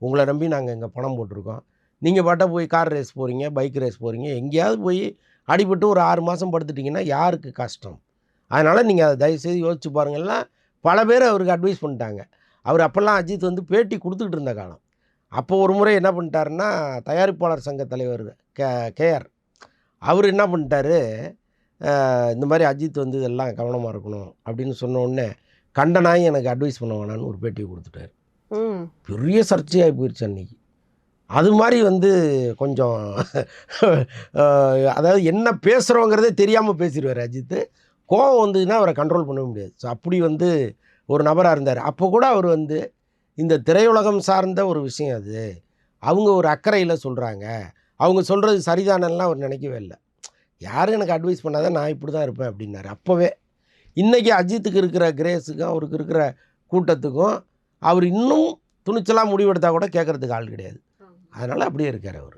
உங்களை நம்பி நாங்கள் இங்கே பணம் போட்டிருக்கோம். நீங்கள் பாட்ட போய் கார் ரேஸ் போகிறீங்க, பைக் ரேஸ் போகிறீங்க, எங்கேயாவது போய் அடிபட்டு ஒரு 6 மாதம் படுத்துட்டிங்கன்னா யாருக்கு கஷ்டம்? அதனால் நீங்கள் அதை தயவுசெய்து யோசிச்சு பாருங்கள்லாம் பல பேர் அவருக்கு அட்வைஸ் பண்ணிட்டாங்க. அவர் அப்போல்லாம் அஜித் வந்து பேட்டி கொடுத்துக்கிட்டு இருந்த காலம். அப்போ ஒரு முறை என்ன பண்ணிட்டாருன்னா, தயாரிப்பாளர் சங்க தலைவர் கேஆர் அவர் என்ன பண்ணிட்டாரு, இந்த மாதிரி அஜித் வந்து இதெல்லாம் கவனமாக இருக்கணும் அப்படின்னு சொன்ன உடனே கண்டனாகி எனக்கு அட்வைஸ் பண்ண வேணான்னு ஒரு பேட்டியை கொடுத்துட்டாரு. பெரிய சர்ச்சையாகி போயிடுச்சு அன்றைக்கி. அது மாதிரி வந்து கொஞ்சம் அதாவது என்ன பேசுகிறோங்கிறதே தெரியாமல் பேசிடுவார் அஜித்து. கோவம் வந்ததுன்னா அவரை கண்ட்ரோல் பண்ண முடியாது. ஸோ அப்படி வந்து ஒரு நபராக இருந்தார். அப்போ கூட அவர் வந்து இந்த திரையுலகம் சார்ந்த ஒரு விஷயம் அது, அவங்க ஒரு அக்கறையில் சொல்கிறாங்க, அவங்க சொல்கிறது சரிதானெல்லாம் அவர் நினைக்கவே இல்லை. யாரும் எனக்கு அட்வைஸ் பண்ணாத, நான் இப்படி தான் இருப்பேன் அப்படின்னாரு அப்போவே. இன்றைக்கி அஜித்துக்கு இருக்கிற கிரேஸுக்கும் அவருக்கு இருக்கிற கூட்டத்துக்கும் அவர் இன்னும் துணிச்சலாக முடிவெடுத்தால் கூட கேட்குறதுக்கு ஆள் கிடையாது. அதனால் அப்படியே இருக்கார் அவர்.